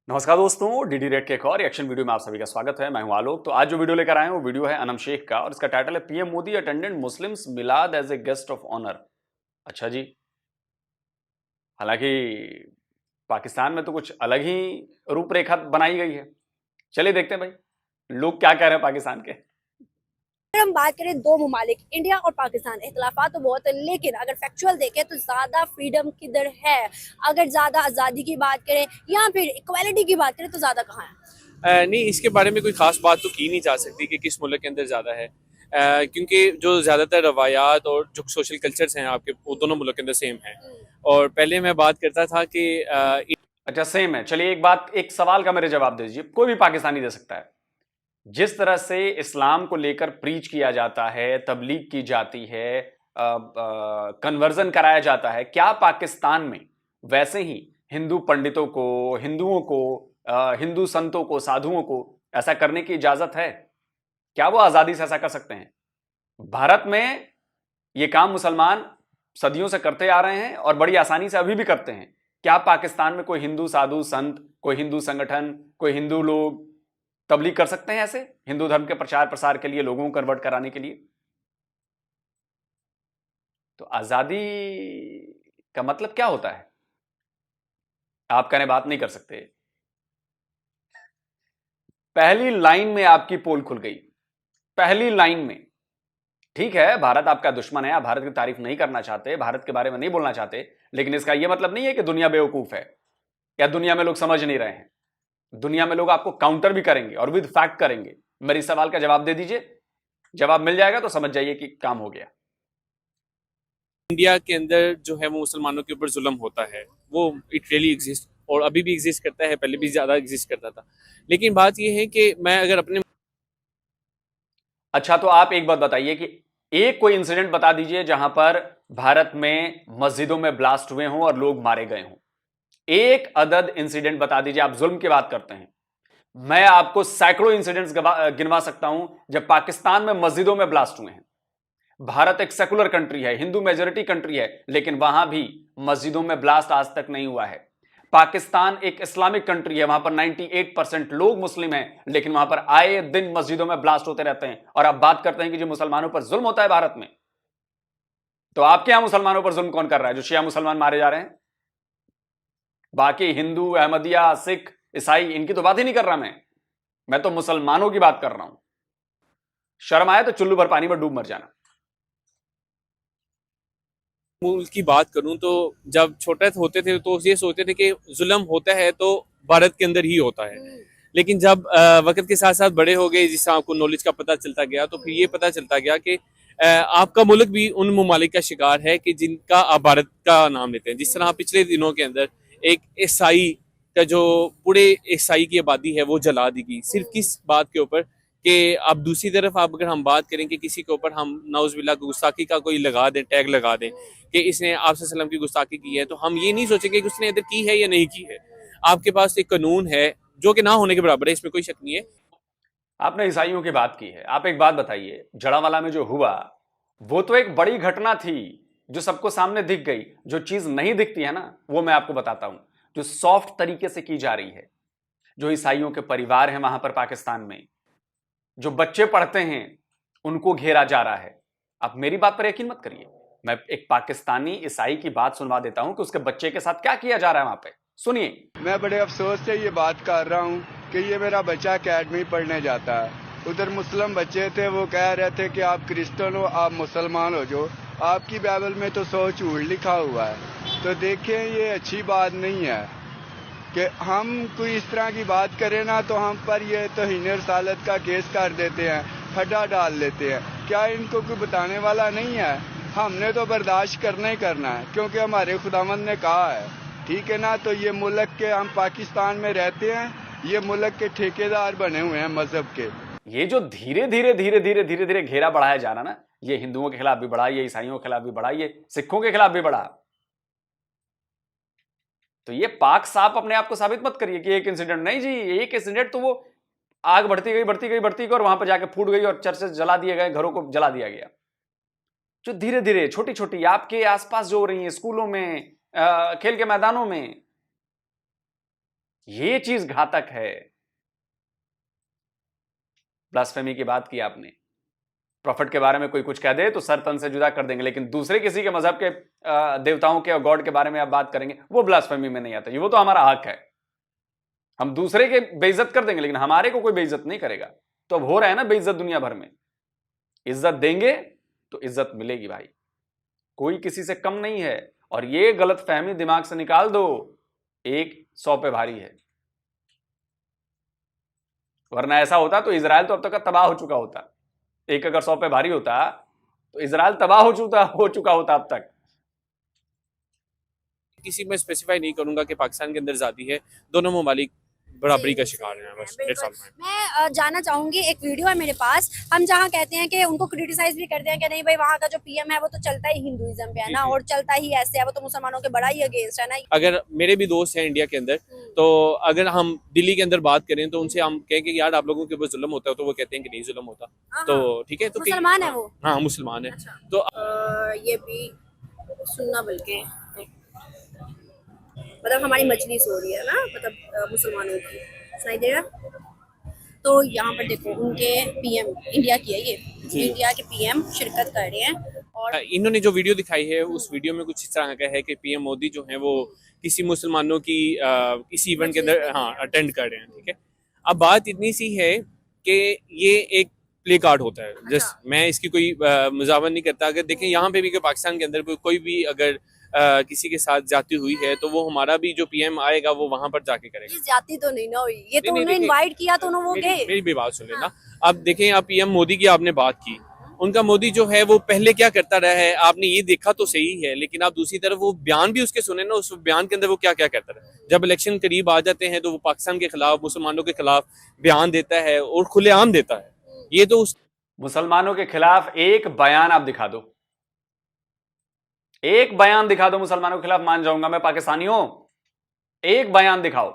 नमस्कार दोस्तों, DD red के एक और रिएक्शन वीडियो में आप सभी का स्वागत है। मैं हूं आलोक। तो आज जो वीडियो लेकर आए हैं वो वीडियो है अनम शेख का और इसका टाइटल है पीएम मोदी अटेंडेड मुस्लिम्स मिलाद as a guest of honour. अच्छा जी। हालांकि पाकिस्तान में तो कुछ अलग ही रूपरेखा बनाई गई है। चलिए देखते हैं भाई लोग क्या कह रहे हैं पाकिस्तान के। अगर हम बात करें दो ममालिक इंडिया और पाकिस्तान, इख्तलाफात तो बहुत है, लेकिन अगर फैक्चुअल देखें तो ज्यादा फ्रीडम किधर है? अगर ज्यादा आजादी की बात करें या फिर इक्वालिटी की बात करें तो ज्यादा कहाँ है? नहीं, इसके बारे में कोई ख़ास बात तो की नहीं जा सकती कि किस मुल्क के अंदर ज़्यादा है, क्योंकि जो ज़्यादातर रवायात और जो सोशल कल्चर्स हैं आपके, वो दोनों मुल्क के अंदर सेम हैं। और पहले मैं बात करता था कि अच्छा सेम है। चलिए एक सवाल का मेरे जवाब दे दीजिए, कोई भी पाकिस्तानी दे सकता है। जिस तरह से इस्लाम को लेकर प्रीच किया जाता है, तबलीग की जाती है, कन्वर्जन कराया जाता है, क्या पाकिस्तान में वैसे ही हिंदू पंडितों को, हिंदुओं को, हिंदू संतों को, साधुओं को ऐसा करने की इजाजत है? क्या वो आजादी से ऐसा कर सकते हैं? भारत में ये काम मुसलमान सदियों से करते आ रहे हैं और बड़ी आसानी से अभी भी करते हैं। क्या पाकिस्तान में कोई हिंदू साधु संत, कोई हिंदू संगठन, कोई हिंदू लोग तबलीग कर सकते हैं ऐसे हिंदू धर्म के प्रचार प्रसार के लिए, लोगों को कन्वर्ट कराने के लिए? तो आजादी का मतलब क्या होता है? आप कहने बात नहीं कर सकते। पहली लाइन में आपकी पोल खुल गई, पहली लाइन में। ठीक है, भारत आपका दुश्मन है, आप भारत की तारीफ नहीं करना चाहते, भारत के बारे में नहीं बोलना चाहते, लेकिन इसका यह मतलब नहीं है कि दुनिया बेवकूफ है या दुनिया में लोग समझ नहीं रहे हैं। दुनिया में लोग आपको काउंटर भी करेंगे और विद फैक्ट करेंगे। मेरे सवाल का जवाब दे दीजिए, जवाब मिल जाएगा तो समझ जाइए कि काम हो गया। इंडिया के अंदर जो है वो मुसलमानों के ऊपर जुल्म होता है, वो इट रियली एग्जिस्ट और अभी भी एग्जिस्ट करता है, पहले भी ज़्यादा एग्जिस्ट करता था। लेकिन बात ये है कि मैं अगर अपने अच्छा तो आप एक बात बताइए कि एक कोई इंसिडेंट बता दीजिए जहां पर भारत में मस्जिदों में ब्लास्ट हुए हों और लोग मारे गए हों। एक अदद इंसिडेंट बता दीजिए। आप जुल्म की बात करते हैं, मैं आपको सैकड़ों इंसिडेंट्स गिनवा सकता हूं जब पाकिस्तान में मस्जिदों में ब्लास्ट हुए हैं। भारत एक सेकुलर कंट्री है, हिंदू मेजोरिटी कंट्री है, लेकिन वहां भी मस्जिदों में ब्लास्ट आज तक नहीं हुआ है। पाकिस्तान एक इस्लामिक कंट्री है, वहां पर 98% लोग मुस्लिम हैं, लेकिन वहां पर आए दिन मस्जिदों में ब्लास्ट होते रहते हैं। और आप बात करते हैं कि जो मुसलमानों पर जुल्म होता है भारत में, तो आपके यहां मुसलमानों पर जुल्म कौन कर रहा है? जो शिया मुसलमान मारे जा रहे हैं। बाकी हिंदू, अहमदिया, सिख, ईसाई, इनकी तो बात ही नहीं कर रहा मैं तो मुसलमानों की बात कर रहा हूं। शर्म आए तो चुल्लू भर पानी में डूब मर जाना। मुल्क की बात करूं तो जब छोटे होते थे तो ये सोचते थे कि जुल्म होता है तो भारत के अंदर ही होता है। लेकिन जब वक्त के साथ साथ बड़े हो गए, जिससे आपको नॉलेज का पता चलता गया, तो फिर ये पता चलता गया कि आपका मुल्क भी उन ममालिक का शिकार है कि जिनका आप भारत का नाम लेते हैं। जिस तरह पिछले दिनों के अंदर एक ईसाई का जो पूरे ईसाई की आबादी है वो जला दी गई, सिर्फ किस बात के ऊपर कि अब दूसरी तरफ आप अगर हम बात करें कि किसी के ऊपर हम नाउजुबिल्लाह गुस्ताखी का कोई लगा दें, टैग लगा दें कि इसने आप सल्लम की गुस्ताखी की है, तो हम ये नहीं सोचेंगे कि उसने इधर की है या नहीं की है। आपके पास एक कानून है जो कि ना होने के बराबर है, इसमें कोई शक नहीं है। आपने ईसाइयों की बात की है। आप एक बात बताइए, जड़ावाला में जो हुआ वो तो एक बड़ी घटना थी जो सबको सामने दिख गई। जो चीज नहीं दिखती है ना, वो मैं आपको बताता हूं, जो सॉफ्ट तरीके से की जा रही है। जो ईसाइयों के परिवार हैं वहां पर पाकिस्तान में, जो बच्चे पढ़ते हैं, उनको घेरा जा रहा है। आप मेरी बात पर यकीन मत करिए, मैं एक पाकिस्तानी ईसाई की बात सुनवा देता हूं कि उसके बच्चे के साथ क्या किया जा रहा है वहां पे। सुनिए। मैं बड़े अफसोस से ये बात कर रहा हूँ कि ये मेरा बच्चा अकेडमी पढ़ने जाता है। उधर मुस्लिम बच्चे थे, वो कह रहे थे कि आप क्रिश्चियन हो, आप मुसलमान हो जो, आपकी बाइबल में तो 100 झूठ लिखा हुआ है। तो देखें, ये अच्छी बात नहीं है कि हम कोई इस तरह की बात करें ना तो हम पर ये तौहीन रसालत का केस कर देते हैं, फटा डाल लेते हैं। क्या इनको कोई बताने वाला नहीं है? हमने तो बर्दाश्त करना ही करना है क्योंकि हमारे खुदावंद ने कहा है, ठीक है ना। तो ये मुल्क के, हम पाकिस्तान में रहते हैं, ये मुल्क के ठेकेदार बने हुए हैं मजहब के। ये जो धीरे धीरे धीरे धीरे धीरे धीरे घेरा बढ़ाया जा रहा ना, ये हिंदुओं के खिलाफ भी बढ़ा, ये ईसाइयों के खिलाफ भी बढ़ा, ये सिखों के खिलाफ भी बढ़ा। तो ये पाक साफ अपने आप को साबित मत करिए कि एक इंसिडेंट नहीं जी, एक इंसिडेंट तो वो आग बढ़ती गई बढ़ती गई बढ़ती गई और वहां पर जाके फूट गई और चर्च जला दिए गए, घरों को जला दिया गया। जो धीरे धीरे छोटी छोटी आपके आसपास जो हो रही है, स्कूलों में, खेल के मैदानों में, ये चीज घातक है। ब्लास्फेमी की बात की आपने, प्रॉफिट के बारे में कोई कुछ कह दे तो सर तन से जुदा कर देंगे, लेकिन दूसरे किसी के मजहब के देवताओं के और गॉड के बारे में आप बात करेंगे, वो ब्लास्फेमी में नहीं आता। ये वो तो हमारा हक है, हम दूसरे के बेइज्जत कर देंगे लेकिन हमारे को कोई बेइज्जत नहीं करेगा। तो अब हो रहा है ना बेइज्जत दुनिया भर में। इज्जत देंगे तो इज्जत मिलेगी भाई, कोई किसी से कम नहीं है। और ये गलत फहमी दिमाग से निकाल दो, 100 पे भारी है। वरना ऐसा होता तो इजराइल तो अब तक का तबाह हो चुका होता। एक अगर 100 पे भारी होता तो इजराइल तबाह हो चुका होता अब तक। किसी में स्पेसिफाई नहीं करूंगा कि पाकिस्तान के अंदर जाती है, दोनों ममालिक बराबरी का जी, शिकार हैं। बस बिल्कुल। that's all, man. मैं जानना चाहूंगी, एक वीडियो है मेरे पास, हम जहाँ कहते हैं कि उनको क्रिटिसाइज भी करते हैं कि नहीं भाई वहाँ का जो पीएम है वो तो चलता ही हिंदुइज्म पे है ना, जी, जी। और चलता ही ऐसे है, वो तो मुसलमानों के बड़ा ही अगेंस्ट है ना। अगर मेरे भी दोस्त हैं इंडिया के अंदर, तो अगर हम दिल्ली के अंदर बात करें तो उनसे हम कहें कि यार आप लोगों के ऊपर जुल्म होता है, तो वो कहते हैं कि नहीं जुल्म होता। हाँ, तो ठीक है, तो मुसलमान है वो। हाँ मुसलमान है। अच्छा। तो ये भी सुनना, बल्कि मतलब हमारी मजलिस हो रही है ना, मतलब मुसलमानों की, सुनाई दे रहा। तो यहाँ पर देखो उनके पीएम, इंडिया की है ये, इंडिया के पीएम शिरकत कर रहे हैं। और इन्होंने जो वीडियो दिखाई है उस वीडियो में कुछ इस तरह का है कि पीएम मोदी जो है वो किसी मुसलमानों की किसी इवेंट के अंदर अटेंड कर रहे हैं। ठीक है, अब बात इतनी सी है कि ये एक प्ले कार्ड होता है। जस्ट मैं इसकी कोई मजावत नहीं करता। अगर देखें यहाँ पे भी कि पाकिस्तान के अंदर कोई भी अगर किसी के साथ जाती हुई है तो वो हमारा भी जो पीएम आएगा वो वहां पर जाके करेगा। जाती तो नहीं ना हुई, ये तो नहीं, उन्होंने देखिए, इनवाइट किया तो उन्होंने वो गए। मेरी भी बात सुन लेना। अब देखें, आप पीएम मोदी की आपने बात की, उनका मोदी जो है वो पहले क्या करता रहा है आपने ये देखा तो सही है, लेकिन आप दूसरी तरफ वो बयान भी उसके सुने ना, उस बयान के अंदर वो क्या क्या करता रहा। जब इलेक्शन करीब आ जाते हैं तो वो पाकिस्तान के खिलाफ, मुसलमानों के खिलाफ बयान देता है और खुलेआम देता है। ये तो मुसलमानों के खिलाफ एक बयान आप दिखा दो, एक बयान दिखा दो मुसलमानों के खिलाफ, मान जाऊंगा मैं। पाकिस्तानियों, एक बयान दिखाओ।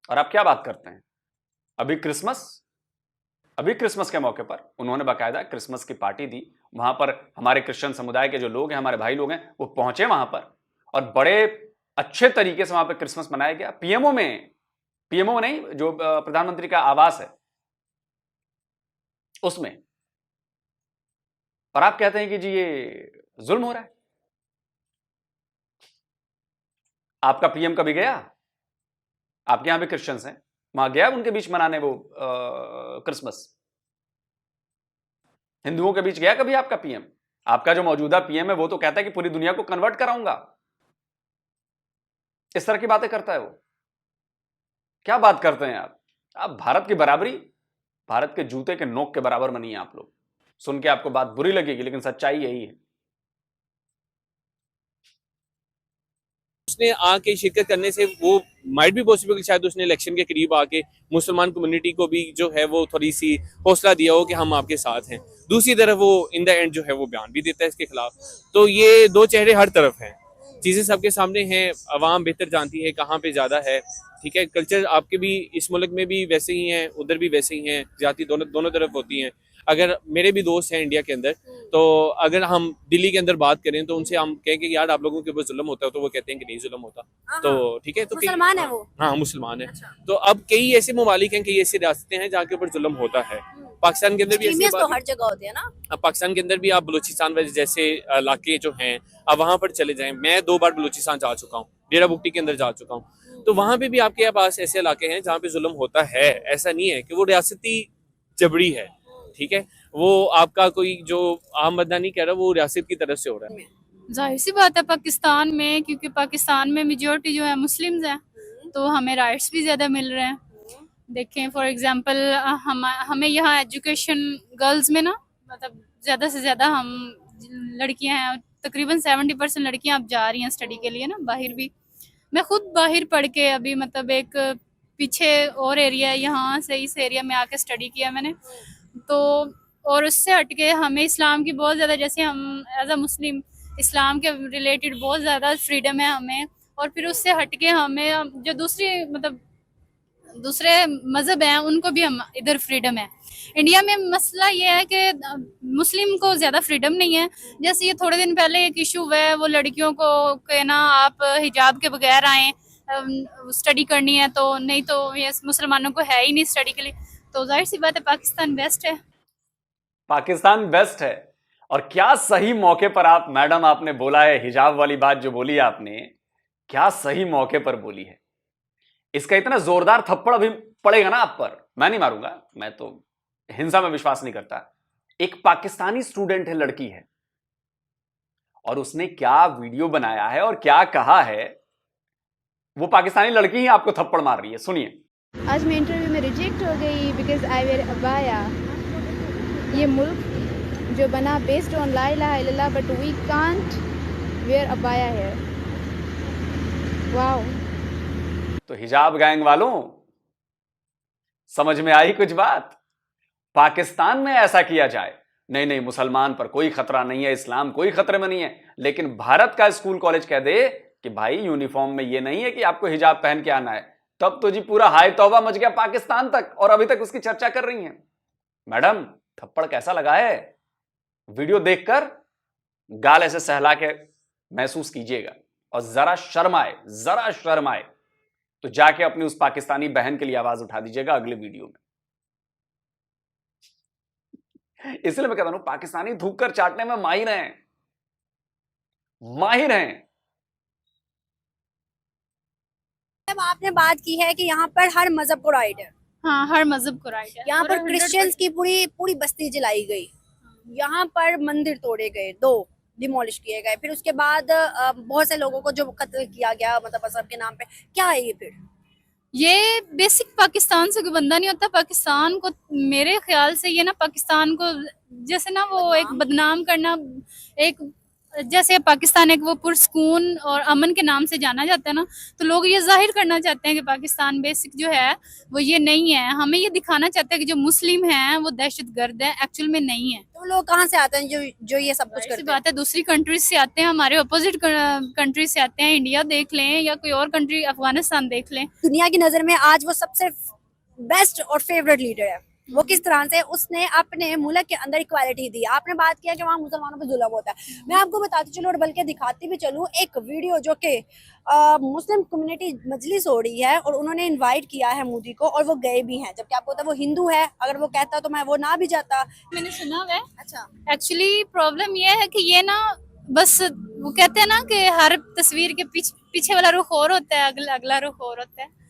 और आप क्या बात करते हैं? अभी क्रिसमस के मौके पर उन्होंने बाकायदा क्रिसमस की पार्टी दी। वहां पर हमारे क्रिश्चियन समुदाय के जो लोग हैं, हमारे भाई लोग हैं, वो पहुंचे वहां पर और बड़े अच्छे तरीके से वहां पर क्रिसमस मनाया गया। पीएमओ नहीं, जो प्रधानमंत्री का आवास है उसमें। और आप कहते हैं कि जी ये जुल्म हो रहा है। आपका पीएम कभी गया? आपके यहां भी क्रिश्चियंस हैं, वहां गया उनके बीच मनाने वो क्रिसमस? हिंदुओं के बीच गया कभी आपका पीएम? आपका जो मौजूदा पीएम है वो तो कहता है कि पूरी दुनिया को कन्वर्ट कराऊंगा। इस तरह की बातें करता है वो। क्या बात करते हैं आप भारत की बराबरी, भारत के जूते के नोक के बराबर बनिए आप लोग। सुन के आपको बात बुरी लगेगी लेकिन सच्चाई यही है। उसने आके शिरकत करने से वो माइट भी पॉसिबल कि शायद उसने इलेक्शन के करीब आके मुसलमान कम्युनिटी को भी जो है वो थोड़ी सी हौसला दिया हो कि हम आपके साथ हैं। दूसरी तरफ वो इन द एंड जो है वो बयान भी देता है इसके खिलाफ। तो ये दो चेहरे हर तरफ हैं, चीज़ें सबके सामने हैं। अवाम बेहतर जानती है कहाँ पे ज़्यादा है। ठीक है, कल्चर आपके भी इस मुल्क में भी वैसे ही हैं, उधर भी वैसे ही हैं, जाति दोनों तरफ होती हैं। अगर मेरे भी दोस्त हैं इंडिया के अंदर, तो अगर हम दिल्ली के अंदर बात करें तो उनसे हम कहें कि यार आप लोगों के ऊपर जुल्म होता है, तो वो कहते हैं कि नहीं जुल्म होता। तो ठीक है, तो मुसलमान है वो। हाँ मुसलमान है। तो अब कई ऐसे ममालिक हैं, कई ऐसी रियासतें हैं जहाँ के ऊपर जुल्म होता है। पाकिस्तान के अंदर भी ऐसी तो हर जगह होते हैं ना। अब पाकिस्तान के अंदर भी आप बलूचिस्तान जैसे इलाके जो हैं, अब वहाँ पर चले जाएं। मैं 2 बार बलूचिस्तान जा चुका हूँ, डेरा बुगटी के अंदर जा चुका हूँ। तो वहाँ पे भी आपके पास ऐसे इलाके हैं जहाँ पे जुल्म होता है। ऐसा नहीं है कि वो रियासती जबड़ी है। ठीक है, वो आपका कोई जो आम बंदा नहीं कह रहा, वो रियासत की तरफ से हो रहा है। जाहिर सी बात है पाकिस्तान में, क्योंकि पाकिस्तान में मेजॉरिटी जो है मुस्लिम्स हैं, तो हमें राइट्स भी ज़्यादा मिल रहे हैं। देखें फॉर एग्जांपल हमें यहाँ एजुकेशन गर्ल्स में ना, मतलब ज़्यादा से ज़्यादा हम लड़कियां हैं, तकरीबन 70% लड़कियां अब जा रही हैं स्टडी के लिए ना बाहर भी। मैं खुद बाहर पढ़ के अभी मतलब एक पीछे और एरिया है, यहाँ से इस एरिया में आके स्टडी किया मैंने। तो और उससे हटके हमें इस्लाम की बहुत ज़्यादा, जैसे हम एज अ मुस्लिम इस्लाम के रिलेटेड बहुत ज़्यादा फ्रीडम है हमें। और फिर उससे हटके हमें जो दूसरी मतलब दूसरे मजहब हैं उनको भी हम इधर फ्रीडम है। इंडिया में मसला ये है कि मुस्लिम को ज्यादा फ्रीडम नहीं है। जैसे ये थोड़े दिन पहले एक इशू हुआ है, वो लड़कियों को कि ना आप हिजाब के बगैर आए, स्टडी करनी है, तो नहीं तो ये मुसलमानों को है ही नहीं स्टडी के लिए। तो जाहिर सी बात है पाकिस्तान बेस्ट है। पाकिस्तान बेस्ट है। और क्या सही मौके पर आप मैडम आपने बोला है, हिजाब वाली बात जो बोली आपने, क्या सही मौके पर बोली है। इसका इतना जोरदार थप्पड़ अभी पड़ेगा ना आप पर, मैं नहीं मारूंगा, मैं तो हिंसा में विश्वास नहीं करता। एक पाकिस्तानी स्टूडेंट है, लड़की है, और उसने क्या वीडियो बनाया है और क्या कहा है, वो पाकिस्तानी लड़की ही आपको थप्पड़ मार रही है, सुनिए। आज मैं इंटरव्यू में रिजेक्ट हो गई बिकॉज आई वेयर अबाया। ये मुल्क जो बना बेस्ड ऑन ला इलाहा इल्लल्लाह, बट वी कांट वेयर अबाया है। वाओ। तो हिजाब गैंग वालों, समझ में आई कुछ बात? पाकिस्तान में ऐसा किया जाए, नहीं नहीं मुसलमान पर कोई खतरा नहीं है, इस्लाम कोई खतरे में नहीं है, लेकिन भारत का स्कूल कॉलेज कह दे कि भाई यूनिफॉर्म में ये नहीं है कि आपको हिजाब पहन के आना है, तब तो जी पूरा हाय तौबा मच गया पाकिस्तान तक, और अभी तक उसकी चर्चा कर रही हैं। मैडम थप्पड़ कैसा लगा है? वीडियो देखकर गाल ऐसे सहला के महसूस कीजिएगा, और जरा शर्म आए तो जाके अपनी उस पाकिस्तानी बहन के लिए आवाज उठा दीजिएगा अगले वीडियो में। इसलिए मैं कहता हूं पाकिस्तानी थूक कर चाटने में माहिर हैं। आपने बात की है कि यहाँ पर हर मजहब को राइट है। हाँ, हर मजहब को राइट है। यहाँ और पर 100% क्रिश्चियंस की पूरी बस्ती जलाई गई, यहाँ पर मंदिर तोड़े गए, 2 डिमोलिश किए गए, फिर उसके बाद बहुत से लोगों को जो कत्ल किया गया, मतलब मजहब के नाम पे। क्या है ये? फिर ये बेसिक पाकिस्तान से कोई बंदा नहीं होता। पाकिस्तान को मेरे ख्याल से ये ना, पाकिस्तान को जैसे ना वो एक बदनाम करना, एक जैसे पाकिस्तान एक वो पुरसकून और अमन के नाम से जाना जाता है ना, तो लोग ये जाहिर करना चाहते हैं कि पाकिस्तान बेसिक जो है वो ये नहीं है। हमें ये दिखाना चाहते हैं कि जो मुस्लिम हैं वो दहशतगर्द है, एक्चुअल में नहीं है। तो लोग कहाँ से आते हैं जो ये सब कुछ ऐसी करते हैं? बात है, दूसरी कंट्रीज से आते हैं, हमारे अपोजिट कंट्री से आते हैं। इंडिया देख लें या कोई और कंट्री, अफगानिस्तान देख लें। दुनिया की नजर में आज वो सबसे बेस्ट और फेवरेट लीडर है। वो किस तरह से उसने अपने मुल्क के अंदर इक्वालिटी दी। आपने बात किया कि वहाँ मुसलमानों पर जुल्म होता है, मैं आपको बताती चलूँ और बल्कि दिखाती भी चलूँ एक वीडियो जो कि मुस्लिम कम्युनिटी मजलिस हो रही है, और उन्होंने इनवाइट किया है मोदी को, और वो गए भी हैं, जबकि आपको पता है वो हिंदू है। अगर वो कहता तो मैं वो ना भी जाता। मैंने सुना हुआ है। अच्छा, एक्चुअली प्रॉब्लम ये है कि ये ना, बस वो कहते हैं ना कि हर तस्वीर के पीछे वाला रुख और होता है, अगला रुख और होता है।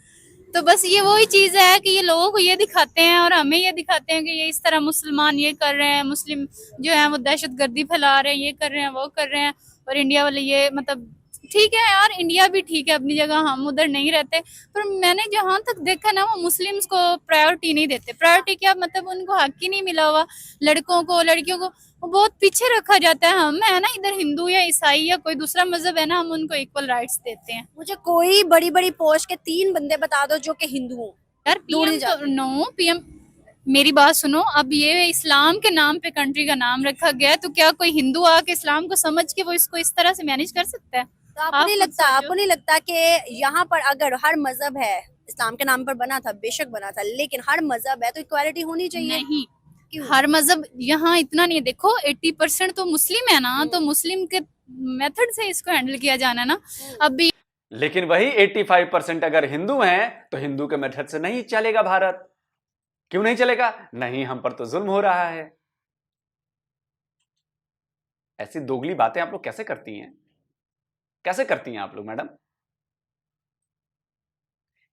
तो बस ये वही चीज है कि ये लोगों को ये दिखाते हैं और हमें ये दिखाते हैं कि ये इस तरह मुसलमान ये कर रहे हैं, मुस्लिम जो है वो दहशतगर्दी फैला रहे हैं, ये कर रहे हैं, वो कर रहे हैं। और इंडिया वाले ये, मतलब ठीक है यार, इंडिया भी ठीक है अपनी जगह, हम उधर नहीं रहते, पर मैंने जहाँ तक देखा ना, वो मुस्लिम्स को प्रायोरिटी नहीं देते। प्रायोरिटी क्या मतलब, उनको हक ही नहीं मिला हुआ। लड़कों को, लड़कियों को वो बहुत पीछे रखा जाता है। हम है ना इधर हिंदू या ईसाई या कोई दूसरा मजहब है ना, हम उनको इक्वल राइट्स देते हैं। मुझे कोई बड़ी बड़ी पोस्ट के 3 बंदे बता दो जो कि हिंदू हो। यार पीएम तो नो, पीएम मेरी बात सुनो, अब ये इस्लाम के नाम पे कंट्री का नाम रखा गया है, तो क्या कोई हिंदू आके इस्लाम को समझ के वो इसको इस तरह से मैनेज कर सकता है? तो आपको नहीं लगता कि यहाँ पर अगर हर मजहब है, इस्लाम के नाम पर बना था, बेशक बना था, लेकिन हर मजहब है तो इक्वालिटी होनी चाहिए? नहीं, हर मजहब यहाँ इतना नहीं है। देखो 80% तो मुस्लिम है ना, तो मुस्लिम के मेथड से इसको हैंडल किया जाना है ना। अभी लेकिन वही 85% अगर हिंदू हैं तो हिंदू के मेथड से नहीं चलेगा भारत। क्यों नहीं चलेगा? नहीं, हम पर तो जुल्म हो रहा है। ऐसी दोगली बातें आप लोग कैसे करती हैं? कैसे करती हैं आप लोग मैडम?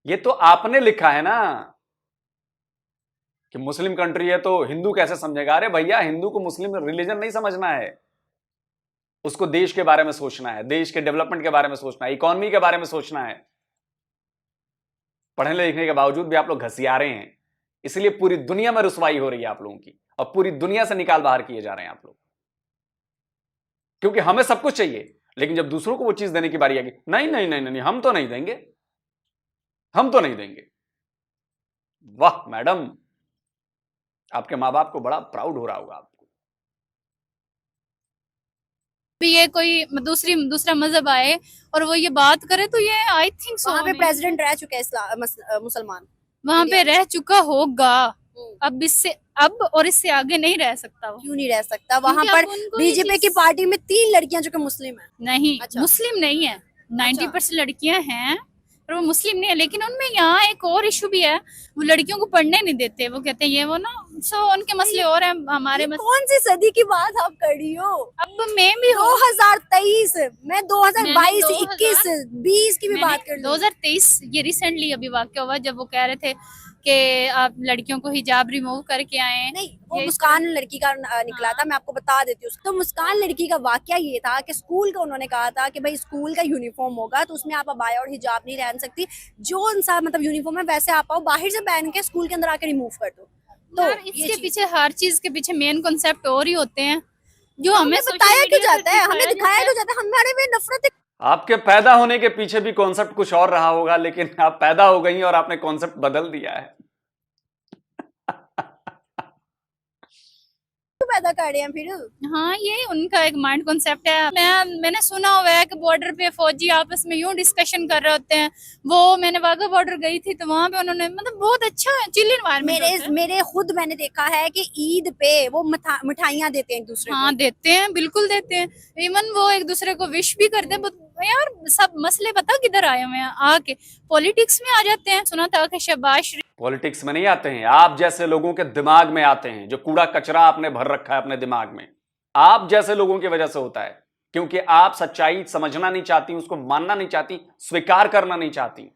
ये तो आपने लिखा है ना कि मुस्लिम कंट्री है तो हिंदू कैसे समझेगा। अरे भैया, हिंदू को मुस्लिम रिलीजन नहीं समझना है, उसको देश के बारे में सोचना है, देश के डेवलपमेंट के बारे में सोचना है, इकोनॉमी के बारे में सोचना है। पढ़ने लिखने के बावजूद भी आप लोग घसियारे हैं, इसलिए पूरी दुनिया में रुसवाई हो रही है आप लोगों की, और पूरी दुनिया से निकाल बाहर किए जा रहे हैं आप लोग। क्योंकि हमें सब कुछ चाहिए, लेकिन जब दूसरों को वो चीज देने की बारी आएगी, नहीं नहीं नहीं नहीं, हम तो नहीं देंगे, हम तो नहीं देंगे। वाह मैडम, आपके माँ बाप को बड़ा प्राउड हो रहा होगा आपको। ये कोई दूसरा मजहब आए और वो ये बात करे, तो ये आई थिंक सो वहाँ पे प्रेसिडेंट रह चुके हैं मुसलमान। वहां पे इंडिया रह चुका होगा, हम्म, अब इससे आगे नहीं रह सकता वो। क्यों नहीं रह सकता वहां क्योंकि पर? अब उनको ये बीजेपी की चीज पार्टी में 3 लड़कियां जो कि मुस्लिम है। नहीं, अच्छा। मुस्लिम नहीं है, 90% लड़कियां हैं पर वो मुस्लिम नहीं है। लेकिन उनमें यहाँ एक और इशू भी है, वो लड़कियों को पढ़ने नहीं देते, वो कहते हैं ये वो ना, सो उनके मसले और हैं, हमारे ये मसले। कौन सी सदी की बात आप कर रही हो? अब मैं भी हूँ, 2023, मैं 2022, मैंने 21, 20 की भी मैंने बात कर ली। 2023 ये रिसेंटली अभी वाक्य हुआ जब वो कह रहे थे कि आप लड़कियों को हिजाब रिमूव करके आए। नहीं, वो ये इस मुस्कान लड़की का निकला था, मैं आपको बता देती हूँ। तो मुस्कान लड़की का वाकया ये था कि स्कूल का उन्होंने कहा था कि भाई स्कूल का यूनिफॉर्म होगा तो उसमें आप अबाया और हिजाब नहीं पहन सकती, जो इंसान मतलब यूनिफॉर्म है वैसे आप आओ, बाहर से पहन के स्कूल के अंदर आके रिमूव कर दो। तो यार, ये इसके चीज़- पीछे हर चीज के पीछे मेन कॉन्सेप्ट और ही होते हैं जो हमें social बताया क्यों media पे जाता है, हमें दिखाया दिखाया जाता क्यों जाता है, हमारे में नफरत है। आपके पैदा होने के पीछे भी कॉन्सेप्ट कुछ और रहा होगा, लेकिन आप पैदा हो गई और आपने कॉन्सेप्ट बदल दिया है। क्यों पैदा कर रहे हैं फिर? हाँ, ये उनका एक माइंड कॉन्सेप्ट है। मैंने सुना हुआ है कि बॉर्डर पे फौजी आपस में यूं डिस्कशन कर रहे होते हैं। वो मैंने वाघा बॉर्डर गई थी तो वहां पे उन्होंने मतलब बहुत अच्छा चिल एनवायरनमेंट मेरे खुद मैंने देखा है कि ईद पे वो मिठाइयां देते हैं एक दूसरे हाँ, देते हैं, बिल्कुल देते हैं। इवन वो एक दूसरे को विश भी करते हैं। यार, सब मसले पता किधर आए हुए हैं, आके पॉलिटिक्स में आ जाते हैं। सुना था कि शहबाज शरीफ पॉलिटिक्स में नहीं आते हैं, आप जैसे लोगों के दिमाग में आते हैं, जो कूड़ा कचरा आपने भर रखा है अपने दिमाग में, आप जैसे लोगों की वजह से होता है। क्योंकि आप सच्चाई समझना नहीं चाहती, उसको मानना नहीं चाहती, स्वीकार करना नहीं चाहती।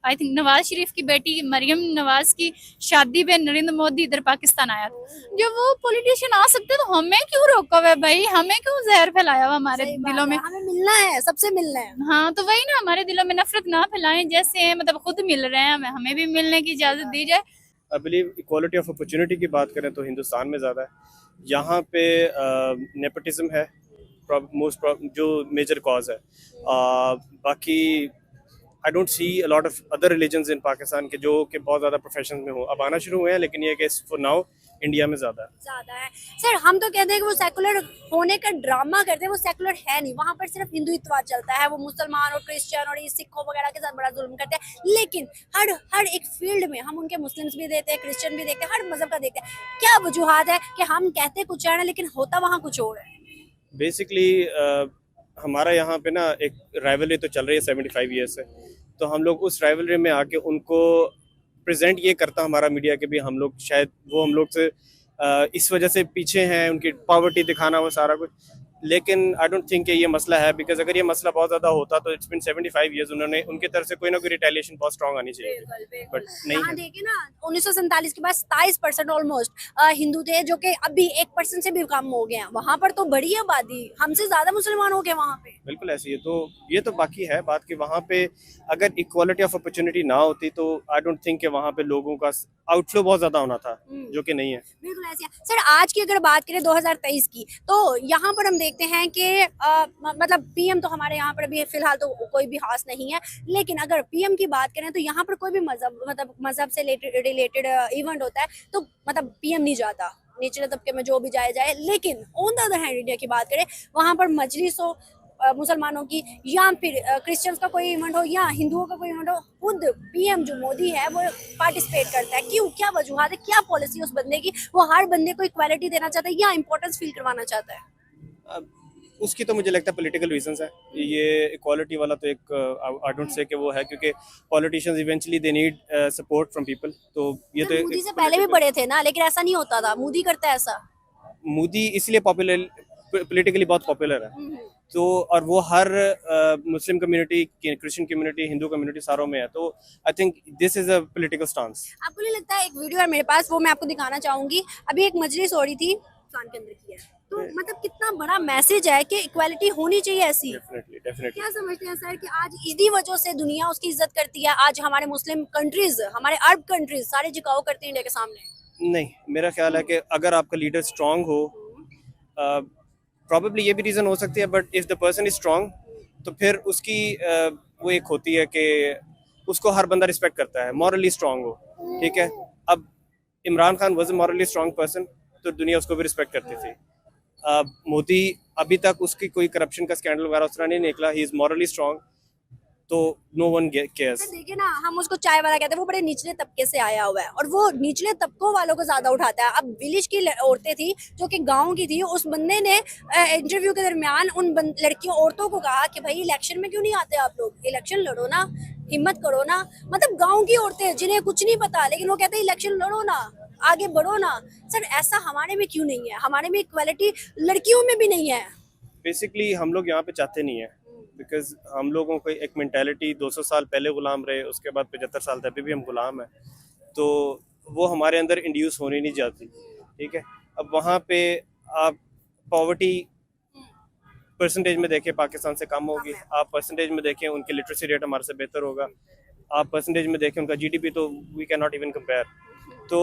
आई थिंक नवाज शरीफ की बेटी मरियम नवाज की शादी पे नरेंद्र मोदी इधर पाकिस्तान आया था। जब वो पॉलिटिशियन आ सकते तो हमें क्यों रोका हुआ है भाई, हमें क्यों जहर फैलाया हुआ हमारे सही बात दिलों है, में। हमें मिलना है, सबसे मिलना है। हाँ, तो वही ना, हमारे दिलों में नफरत ना फैलाएं, जैसे मतलब खुद मिल रहे हैं हमें भी मिलने की इजाजत दी जाए। I believe equality of opportunity की बात करें तो हिंदुस्तान में ज़्यादा है। यहाँ पे नेपोटिज्म है मोस्ट जो मेजर कॉज है। बाकी I don't see a lot of other religions इन पाकिस्तान के जो कि बहुत ज़्यादा प्रोफेशन में हो, अब आना शुरू हुए हैं, लेकिन ये कि फॉर नाउ इंडिया में ज़्यादा है। ज्यादा है सर। हम तो कहते हैं कि वो सेकुलर होने का ड्रामा करते हैं, वो सेकुलर है नहीं। वहां पर सिर्फ हिंदुत्व चलता है, वो मुसलमान और क्रिश्चियन और ये सिखों वगैरह के साथ बड़ा जुल्म करते हैं। लेकिन हर एक फील्ड में हम उनके मुस्लिम्स भी देते हैं, क्रिश्चियन भी देखते हैं, हर मजहब का देखते हैं। क्या वजूहात है कि हम कहते कुछ है लेकिन होता वहाँ कुछ और है? बेसिकली हमारा यहाँ पे ना एक राइवलरी तो चल रही है 75 ईयर्स से, तो हम लोग उस राइवलरी में आके उनको प्रेजेंट ये करता हमारा मीडिया के भी, हम लोग शायद वो हम लोग से इस वजह से पीछे हैं, उनकी पॉवर्टी दिखाना वो सारा कुछ। लेकिन आई डोंट थिंक कि ये मसला है, बिकॉज अगर ये मसला बहुत ज़्यादा होता तो इट्स बिन 75 ईयर्स, उन्होंने उनकी तरफ से कोई ना कोई रिटेलिएशन बहुत स्ट्रांग आनी चाहिए थी, बट नहीं यहाँ है। देखिए ना, 1947 के बाद 27% ऑलमोस्ट हिंदू थे, जो कि अभी 1% से भी कम हो गए हैं। वहाँ पर तो बड़ी आबादी, हमसे ज्यादा मुसलमान हो गए वहाँ पे। बिल्कुल ऐसी है। तो ये तो बाकी है बात कि वहाँ पे अगर इक्वालिटी ऑफ अपॉर्चुनिटी ना होती तो आई डोंट थिंक कि वहाँ पे लोगों का आउटफ्लो बहुत ज़्यादा होना था, जो कि नहीं है। बिल्कुल ऐसे है सर। आज की अगर बात करें 2023 की, तो यहाँ पर हम देखते हैं कि मतलब पीएम तो हमारे यहाँ पर अभी फिलहाल तो कोई भी खास नहीं है। लेकिन अगर पीएम की बात करें तो यहाँ पर कोई भी मजहब से रिलेटेड इवेंट होता है तो मतलब पीएम नहीं जाता, निचले तबके में जो भी जाए। लेकिन on the other hand India की बात करें, वहाँ पर मजलिस हो मुसलमानों की या फिर क्रिश्चियंस का कोई इवेंट हो या हिंदुओं का कोई इवेंट हो, खुद पीएम जो मोदी है वो पार्टिसिपेट करता है। क्यों? क्या वजूहत है, क्या पॉलिसी उस बंदे की? वो हर बंदे को इक्वालिटी देना चाहता है या इंपॉर्टेंस फील करवाना चाहता है? अब उसकी तो मुझे लगता है पॉलिटिकल रीजंस है। ये इक्वालिटी वाला तो एक आई डोंट से कि वो है, क्योंकि politicians eventually they need support from people. तो ये तो मोदी से पहले भी बड़े थे ना, लेकिन ऐसा नहीं होता था। मोदी करता है ऐसा। मोदी इसलिए पॉपुलर, पॉलिटिकली बहुत पॉपुलर है। तो और वो हर Muslim community, Christian community, Hindu community सारों में है। तो I think this is a political stance. आपको नहीं लगता? एक वीडियो है मेरे पास, वो मैं आपको दिखाना चाहूंगी। अभी एक मजलिस हो रही थी, पाकिस्तान के अंदर की है, तो मतलब कितना बड़ा मैसेज है कि इक्वालिटी होनी चाहिए ऐसी। डेफिनेटली क्या समझते हैं सर कि आज इसी वजह से दुनिया उसकी इज्जत करती है? आज हमारे मुस्लिम कंट्रीज, हमारे अरब कंट्रीज सारे झुकाव करते हैं इंडिया के सामने। नहीं, मेरा ख्याल है कि अगर आपका लीडर स्ट्रांग हो, प्रॉबेबली ये भी रीज़न हो सकती है, but if the person is strong तो फिर उसकी वो एक होती है कि उसको हर बंदा रिस्पेक्ट करता है, मॉरली स्ट्रांग हो। ठीक है, अब Imran Khan was a morally strong person, तो दुनिया उसको भी रिस्पेक्ट करती थी। मोदी अभी तक उसकी कोई करप्शन का स्कैंडल वगैरह उस तरह नहीं निकला, ही इज मॉरली स्ट्रांग, तो नो वन केयर्स। देखिए ना, हम उसको चाय वाला कहते हैं, वो बड़े निचले तबके से आया हुआ है और वो निचले तबकों वालों को ज्यादा उठाता है। अब विलेज की औरतें थी जो कि गांव की थी, उस बंदे ने इंटरव्यू के दरमियान उन लड़कियों औरतों को कहा कि भाई इलेक्शन में क्यों नहीं आते आप लोग, इलेक्शन लड़ो ना, हिम्मत करो ना। मतलब गाँव की औरतें जिन्हें कुछ नहीं पता, लेकिन वो कहते हैं इलेक्शन लड़ो ना, आगे बढ़ो ना। सर ऐसा हमारे में क्यों नहीं है? हमारे में इक्वालिटी लड़कियों में भी नहीं है। बेसिकली हम लोग यहाँ पे चाहते नहीं है, बिकॉज हम लोगों को एक मेंटालिटी 200 साल पहले गुलाम रहे, उसके बाद 75 साल तक भी हम गुलाम हैं, तो वो हमारे अंदर इंड्यूस होनी नहीं जाती। ठीक है, अब वहाँ पे आप पॉवर्टी परसेंटेज में देखें पाकिस्तान से कम होगी, आप परसेंटेज में देखें उनके लिटरेसी रेट हमारे से बेहतर होगा, आप परसेंटेज में देखें उनका जीडीपी, तो we can not even compare. तो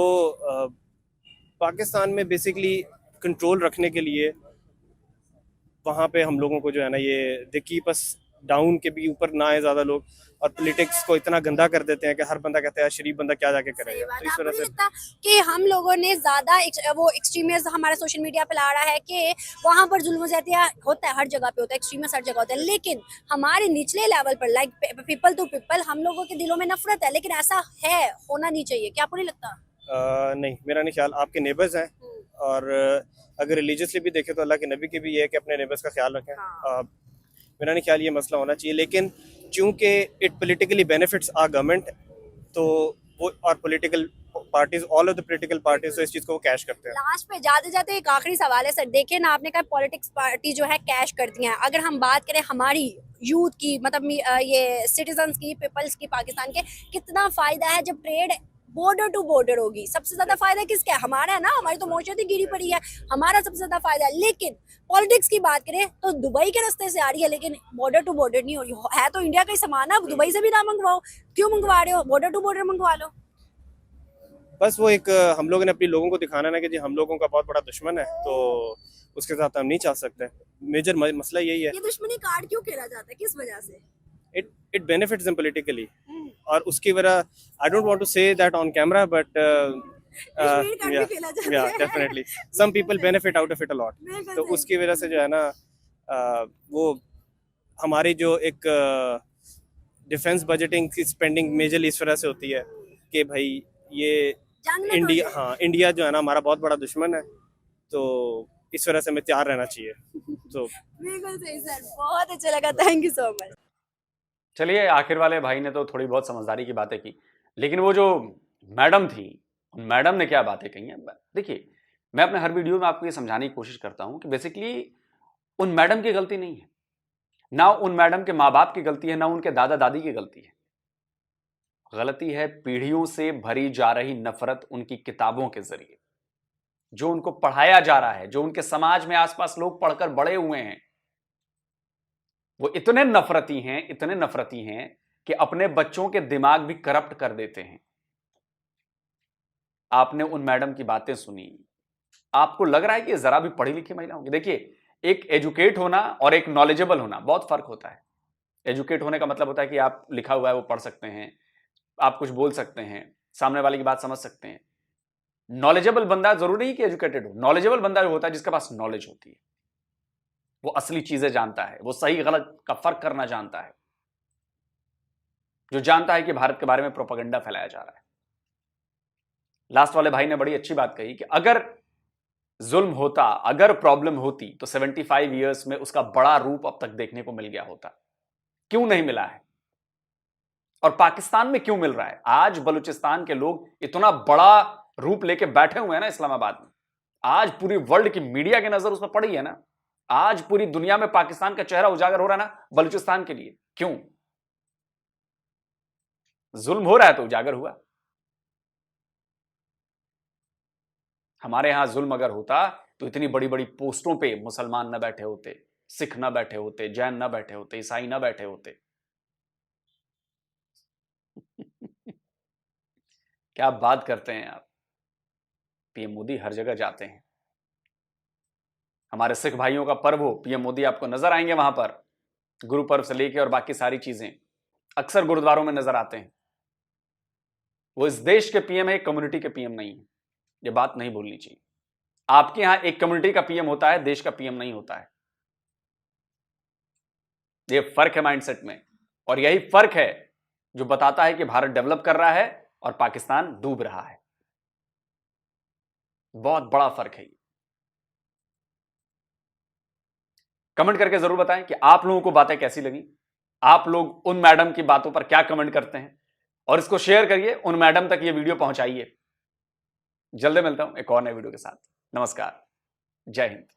पाकिस्तान में बेसिकली कंट्रोल रखने के लिए वहाँ पे हम लोगों को जो है ना, ये दे कीप अस डाउन के भी ऊपर ना आए ज़्यादा लोग, और पॉलिटिक्स को इतना गंदा कर देते हैं कि हर बंदा कहता है शरीफ बंदा क्या जाके करेगा। तो इस वजह से लगता कि हम लोगों ने ज्यादा वो एक्सट्रीमिज्म हमारे सोशल मीडिया पे ला रहा है कि वहां पर जुल्म ज़्यादतियां होता है, हर जगह पे होता है, एक्सट्रीमिस्ट हर जगह होता है, लेकिन हमारे निचले लेवल पर लाइक पीपल टू पीपल हम लोगों के दिलों में नफरत है, लेकिन ऐसा है, होना नहीं चाहिए। क्या आपको नहीं लगता? नहीं, मेरा नहीं ख्याल। आपके नेबर्स हैं, और अगर रिलीजियसली भी देखें तो अल्लाह के नबी की भी ये है कि अपने नेबर्स का ख्याल रखें। मेरा नहीं ख्याल ये मसला होना चाहिए, लेकिन चूंकि it politically benefits our government, तो वो और political parties, all of the political parties, तो इस चीज़ को वो कैश करते हैं। लास्ट पे जाते जाते एक आखिरी सवाल है सर, देखिए ना, आपने कहा पॉलिटिक्स पार्टी जो है कैश करती हैं, अगर हम बात करें हमारी यूथ की, मतलब ये सिटीजन्स की, पीपल्स की, पाकिस्तान के, कितना फायदा है जब ट्रेड बॉर्डर टू बॉर्डर होगी? सबसे ज्यादा फायदा किसका है? हमारा है ना, हमारी तो मौजूद ही गिरी पड़ी है, हमारा सबसे ज्यादा फायदा है। लेकिन पॉलिटिक्स की बात करें तो दुबई के रास्ते से आ रही है, लेकिन बॉर्डर टू बॉर्डर नहीं हो रही है। तो इंडिया का ही सामान है, दुबई से भी ना मंगवाओ, क्यों मंगवा रहे हो? बॉर्डर टू बॉर्डर मंगवा लो। बस वो एक हम लोगों ने अपने लोगों को दिखाना ना कि जी हम लोगों का बहुत बड़ा दुश्मन है, तो उसके साथ हम नहीं चल सकते। मेजर मसला यही है। ये दुश्मनी कार्ड क्यों खेला जाता है, किस वजह से? इट बेनिफिट्स देम पॉलिटिकली, और उसकी वजह I don't want to say that on camera, but या definitely some people benefit out of it a lot. तो उसकी वजह से जो है ना, वो हमारी जो एक डिफेंस बजटिंग की स्पेंडिंग मेजरली इस वजह से होती है कि भाई ये इंडिया, हाँ इंडिया जो है ना हमारा बहुत बड़ा दुश्मन है, तो इस वजह से हमें तैयार रहना चाहिए। तो बिल्कुल सही सर, बहुत अच्छा लगा, थैंक यू सो मच। चलिए, आखिर वाले भाई ने तो थोड़ी बहुत समझदारी की बातें की, लेकिन वो जो मैडम थी, मैडम ने क्या बातें कही हैं। देखिए, मैं अपने हर वीडियो में आपको ये समझाने की कोशिश करता हूं कि बेसिकली उन मैडम की गलती नहीं है, ना उन मैडम के माँ बाप की गलती है, ना उनके दादा दादी की गलती है। गलती है पीढ़ियों से भरी जा रही नफरत उनकी किताबों के जरिए, जो उनको पढ़ाया जा रहा है, जो उनके समाज में आसपास लोग पढ़कर बड़े हुए हैं, वो इतने नफरती हैं कि अपने बच्चों के दिमाग भी करप्ट कर देते हैं। आपने उन मैडम की बातें सुनी, आपको लग रहा है कि ये जरा भी पढ़ी लिखी महिला होंगी? देखिए, एक एजुकेट होना और एक नॉलेजेबल होना बहुत फर्क होता है। एजुकेट होने का मतलब होता है कि आप लिखा हुआ है वो पढ़ सकते हैं, आप कुछ बोल सकते हैं, सामने वाले की बात समझ सकते हैं। नॉलेजेबल बंदा जरूरी नहीं कि एजुकेटेड हो, नॉलेजेबल बंदा जो होता है जिसके पास नॉलेज होती है, वो असली चीजें जानता है, वो सही गलत का फर्क करना जानता है, जो जानता है कि भारत के बारे में प्रोपेगेंडा फैलाया जा रहा है। लास्ट वाले भाई ने बड़ी अच्छी बात कही कि अगर जुल्म होता, अगर प्रॉब्लम होती, तो 75 ईयर्स में उसका बड़ा रूप अब तक देखने को मिल गया होता। क्यों नहीं मिला है? और पाकिस्तान में क्यों मिल रहा है? आज बलूचिस्तान के लोग इतना बड़ा रूप लेके बैठे हुए हैं ना इस्लामाबाद में, आज पूरी वर्ल्ड की मीडिया की नजर उस पर पड़ी है ना, आज पूरी दुनिया में पाकिस्तान का चेहरा उजागर हो रहा है ना बलूचिस्तान के लिए। क्यों? जुल्म हो रहा है तो उजागर हुआ। हमारे यहां जुल्म अगर होता तो इतनी बड़ी बड़ी पोस्टों पे मुसलमान ना बैठे होते, सिख ना बैठे होते, जैन ना बैठे होते, ईसाई ना बैठे होते। क्या बात करते हैं आप? पीएम मोदी हर जगह जाते हैं। हमारे सिख भाइयों का पर्व हो, पीएम मोदी आपको नजर आएंगे वहां पर, गुरु पर्व से लेके और बाकी सारी चीजें अक्सर गुरुद्वारों में नजर आते हैं। वो इस देश के पीएम है, कम्युनिटी के पीएम नहीं है। ये बात नहीं भूलनी चाहिए। आपके यहां एक कम्युनिटी का पीएम होता है, देश का पीएम नहीं होता है। ये फर्क है माइंडसेट में, और यही फर्क है जो बताता है कि भारत डेवलप कर रहा है और पाकिस्तान डूब रहा है। बहुत बड़ा फर्क है ये। कमेंट करके जरूर बताएं कि आप लोगों को बातें कैसी लगी, आप लोग उन मैडम की बातों पर क्या कमेंट करते हैं, और इसको शेयर करिए, उन मैडम तक ये वीडियो पहुंचाइए। जल्दी मिलता हूं एक और नए वीडियो के साथ। नमस्कार, जय हिंद।